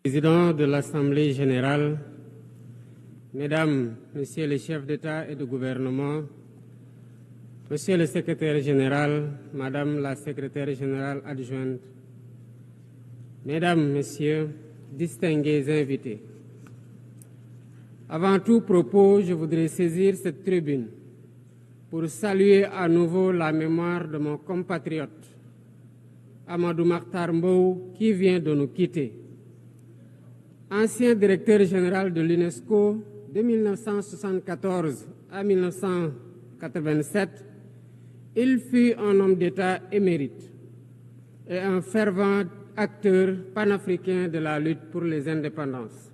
Président de l'Assemblée générale, Mesdames, Messieurs les chefs d'État et de gouvernement, Monsieur le secrétaire général, Madame la secrétaire générale adjointe, Mesdames, Messieurs, distingués invités. Avant tout propos, je voudrais saisir cette tribune pour saluer à nouveau la mémoire de mon compatriote, Amadou Makhtar Mbow, qui vient de nous quitter. Ancien directeur général de l'UNESCO de 1974 à 1987, il fut un homme d'État émérite et un fervent acteur panafricain de la lutte pour les indépendances.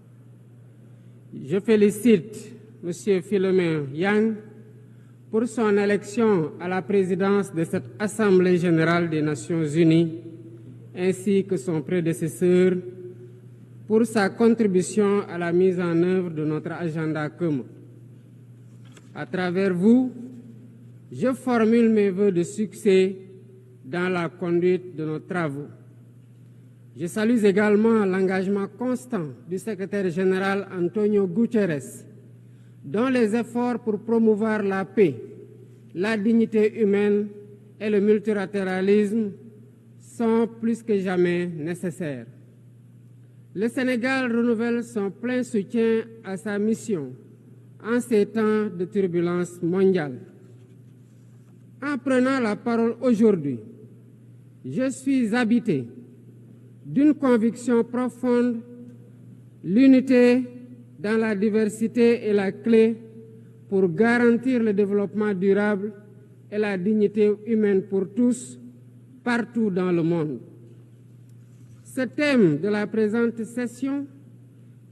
Je félicite M. Philomène Yang pour son élection à la présidence de cette Assemblée générale des Nations unies, ainsi que son prédécesseur, pour sa contribution à la mise en œuvre de notre agenda commun. À travers vous, je formule mes vœux de succès dans la conduite de nos travaux. Je salue également l'engagement constant du secrétaire général Antonio Guterres, dont les efforts pour promouvoir la paix, la dignité humaine et le multilatéralisme sont plus que jamais nécessaires. Le Sénégal renouvelle son plein soutien à sa mission en ces temps de turbulence mondiale. En prenant la parole aujourd'hui, je suis habité d'une conviction profonde: l'unité dans la diversité est la clé pour garantir le développement durable et la dignité humaine pour tous, partout dans le monde. Ce thème de la présente session,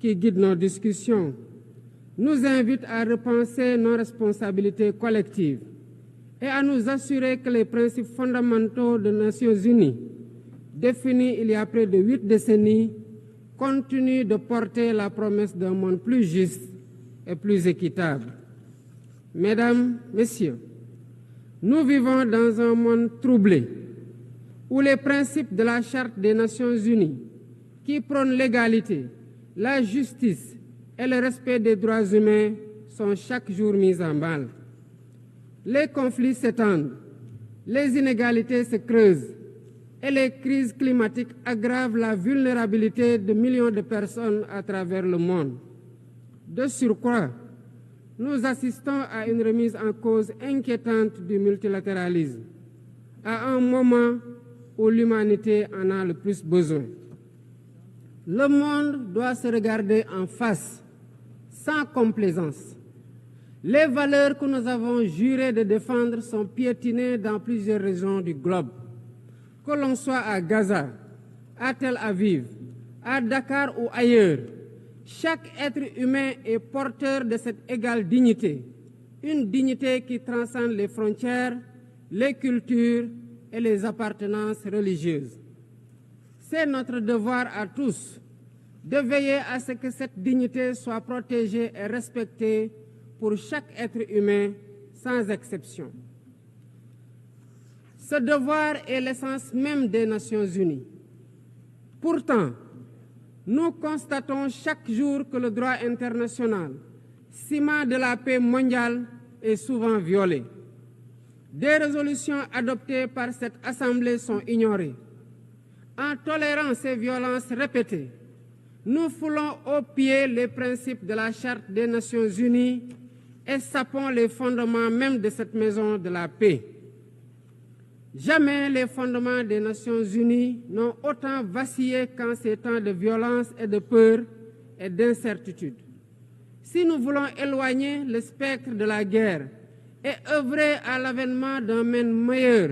qui guide nos discussions, nous invite à repenser nos responsabilités collectives et à nous assurer que les principes fondamentaux des Nations unies, définis il y a près de 8 décennies, continuent de porter la promesse d'un monde plus juste et plus équitable. Mesdames, Messieurs, nous vivons dans un monde troublé, où les principes de la Charte des Nations unies, qui prônent l'égalité, la justice et le respect des droits humains, sont chaque jour mis en mal. Les conflits s'étendent, les inégalités se creusent et les crises climatiques aggravent la vulnérabilité de millions de personnes à travers le monde. De surcroît, nous assistons à une remise en cause inquiétante du multilatéralisme, à un moment où l'humanité en a le plus besoin. Le monde doit se regarder en face, sans complaisance. Les valeurs que nous avons juré de défendre sont piétinées dans plusieurs régions du globe. Que l'on soit à Gaza, à Tel Aviv, à Dakar ou ailleurs, chaque être humain est porteur de cette égale dignité, une dignité qui transcende les frontières, les cultures et les appartenances religieuses. C'est notre devoir à tous de veiller à ce que cette dignité soit protégée et respectée pour chaque être humain, sans exception. Ce devoir est l'essence même des Nations unies. Pourtant, nous constatons chaque jour que le droit international, ciment de la paix mondiale, est souvent violé. Des résolutions adoptées par cette Assemblée sont ignorées. En tolérant ces violences répétées, nous foulons aux pieds les principes de la Charte des Nations unies et sapons les fondements même de cette maison de la paix. Jamais les fondements des Nations unies n'ont autant vacillé qu'en ces temps de violence et de peur et d'incertitude. Si nous voulons éloigner le spectre de la guerre et œuvrer à l'avènement d'un monde meilleur,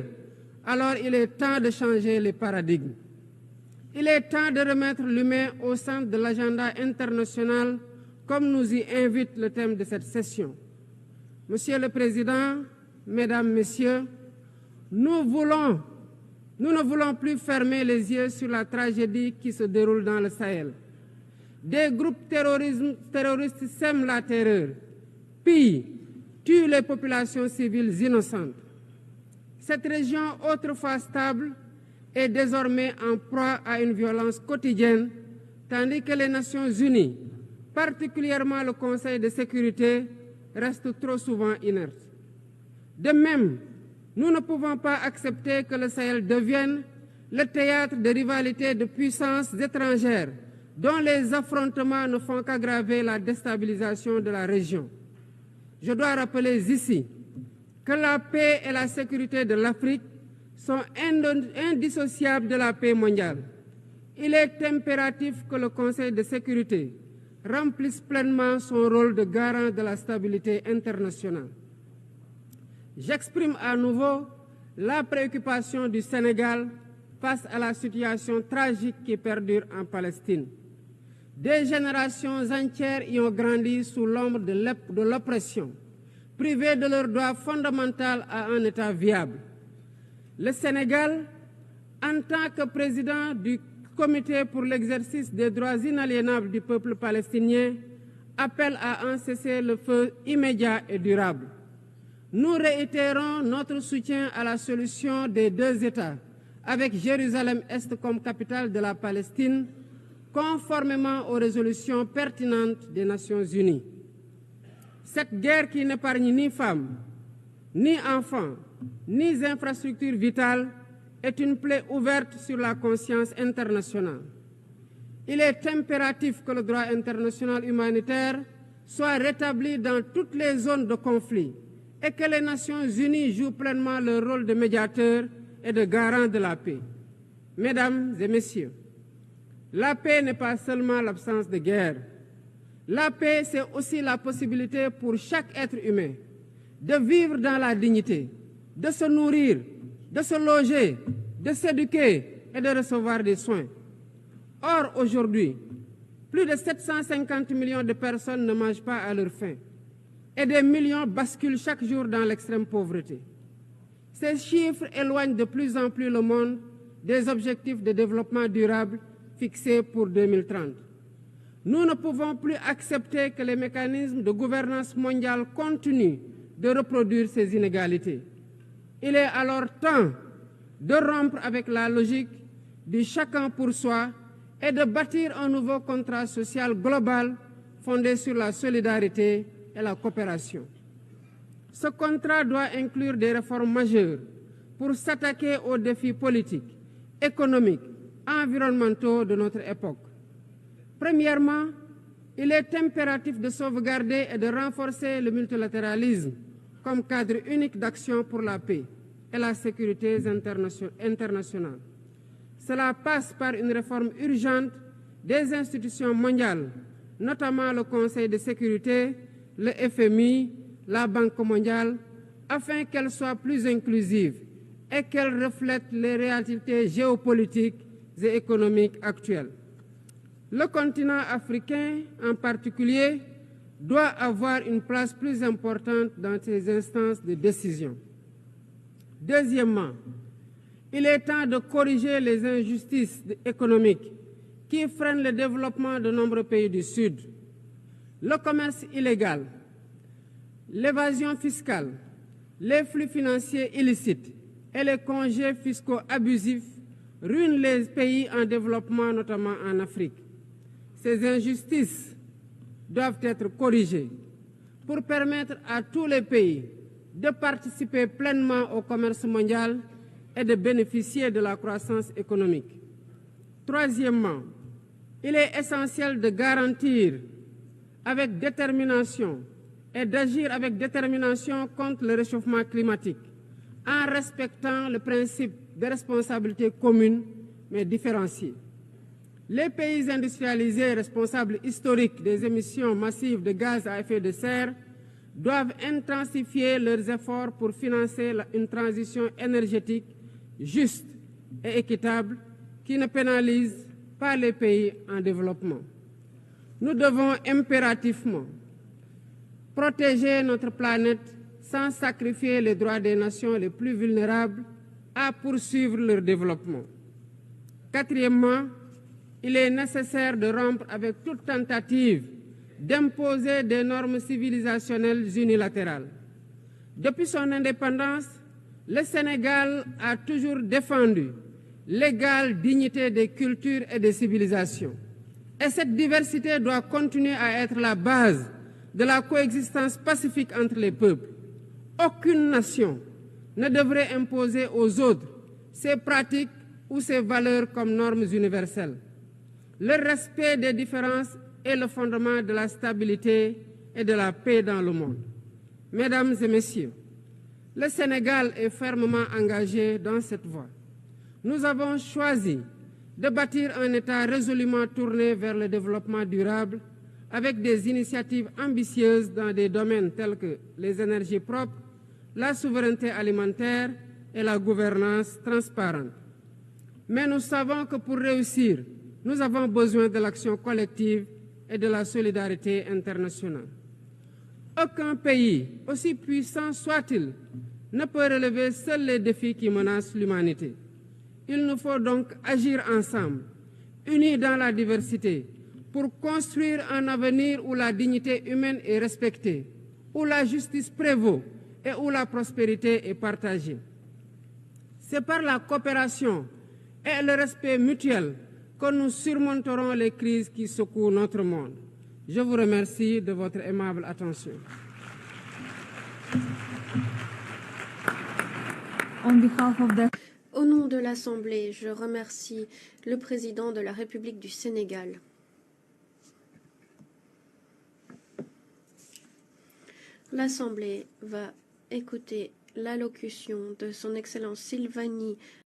alors il est temps de changer les paradigmes. Il est temps de remettre l'humain au centre de l'agenda international, comme nous y invite le thème de cette session. Monsieur le Président, Mesdames, Messieurs, nous ne voulons plus fermer les yeux sur la tragédie qui se déroule dans le Sahel. Des groupes terroristes sèment la terreur, pillent, tuent les populations civiles innocentes. Cette région, autrefois stable, est désormais en proie à une violence quotidienne tandis que les Nations Unies, particulièrement le Conseil de sécurité, restent trop souvent inertes. De même, nous ne pouvons pas accepter que le Sahel devienne le théâtre de rivalités de puissances étrangères dont les affrontements ne font qu'aggraver la déstabilisation de la région. Je dois rappeler ici que la paix et la sécurité de l'Afrique sont indissociables de la paix mondiale. Il est impératif que le Conseil de sécurité remplisse pleinement son rôle de garant de la stabilité internationale. J'exprime à nouveau la préoccupation du Sénégal face à la situation tragique qui perdure en Palestine. Des générations entières y ont grandi sous l'ombre de l'oppression, privées de leur droit fondamental à un État viable. Le Sénégal, en tant que président du Comité pour l'exercice des droits inaliénables du peuple palestinien, appelle à un cessez-le-feu immédiat et durable. Nous réitérons notre soutien à la solution des deux États, avec Jérusalem-Est comme capitale de la Palestine, conformément aux résolutions pertinentes des Nations Unies. Cette guerre qui n'épargne ni femmes, ni enfants, ni infrastructures vitales est une plaie ouverte sur la conscience internationale. Il est impératif que le droit international humanitaire soit rétabli dans toutes les zones de conflit et que les Nations Unies jouent pleinement leur rôle de médiateur et de garant de la paix. Mesdames et messieurs, la paix n'est pas seulement l'absence de guerre. La paix, c'est aussi la possibilité pour chaque être humain de vivre dans la dignité, de se nourrir, de se loger, de s'éduquer et de recevoir des soins. Or, aujourd'hui, plus de 750 millions de personnes ne mangent pas à leur faim et des millions basculent chaque jour dans l'extrême pauvreté. Ces chiffres éloignent de plus en plus le monde des objectifs de développement durable fixés pour 2030. Nous ne pouvons plus accepter que les mécanismes de gouvernance mondiale continuent de reproduire ces inégalités. Il est alors temps de rompre avec la logique du chacun pour soi et de bâtir un nouveau contrat social global fondé sur la solidarité et la coopération. Ce contrat doit inclure des réformes majeures pour s'attaquer aux défis politiques, économiques, environnementaux de notre époque. Premièrement, il est impératif de sauvegarder et de renforcer le multilatéralisme comme cadre unique d'action pour la paix et la sécurité internationale. Cela passe par une réforme urgente des institutions mondiales, notamment le Conseil de sécurité, le FMI, la Banque mondiale, afin qu'elles soient plus inclusives et qu'elles reflètent les réalités géopolitiques et économiques actuelles. Le continent africain, en particulier, doit avoir une place plus importante dans ces instances de décision. Deuxièmement, il est temps de corriger les injustices économiques qui freinent le développement de nombreux pays du Sud. Le commerce illégal, l'évasion fiscale, les flux financiers illicites et les congés fiscaux abusifs ruinent les pays en développement, notamment en Afrique. Ces injustices doivent être corrigées pour permettre à tous les pays de participer pleinement au commerce mondial et de bénéficier de la croissance économique. Troisièmement, il est essentiel de garantir avec détermination et d'agir avec détermination contre le réchauffement climatique en respectant le principe de responsabilité commune mais différenciée. Les pays industrialisés responsables historiques des émissions massives de gaz à effet de serre doivent intensifier leurs efforts pour financer une transition énergétique juste et équitable qui ne pénalise pas les pays en développement. Nous devons impérativement protéger notre planète sans sacrifier les droits des nations les plus vulnérables à poursuivre leur développement. Quatrièmement, il est nécessaire de rompre avec toute tentative d'imposer des normes civilisationnelles unilatérales. Depuis son indépendance, le Sénégal a toujours défendu l'égale dignité des cultures et des civilisations. Et cette diversité doit continuer à être la base de la coexistence pacifique entre les peuples. Aucune nation ne devrait imposer aux autres ses pratiques ou ses valeurs comme normes universelles. Le respect des différences est le fondement de la stabilité et de la paix dans le monde. Mesdames et messieurs, le Sénégal est fermement engagé dans cette voie. Nous avons choisi de bâtir un État résolument tourné vers le développement durable avec des initiatives ambitieuses dans des domaines tels que les énergies propres, la souveraineté alimentaire et la gouvernance transparente. Mais nous savons que pour réussir, nous avons besoin de l'action collective et de la solidarité internationale. Aucun pays, aussi puissant soit-il, ne peut relever seuls les défis qui menacent l'humanité. Il nous faut donc agir ensemble, unis dans la diversité, pour construire un avenir où la dignité humaine est respectée, où la justice prévaut et où la prospérité est partagée. C'est par la coopération et le respect mutuel que nous surmonterons les crises qui secouent notre monde. Je vous remercie de votre aimable attention. Au nom de l'Assemblée, je remercie le président de la République du Sénégal. L'Assemblée va écouter l'allocution de son Excellence Sylvanie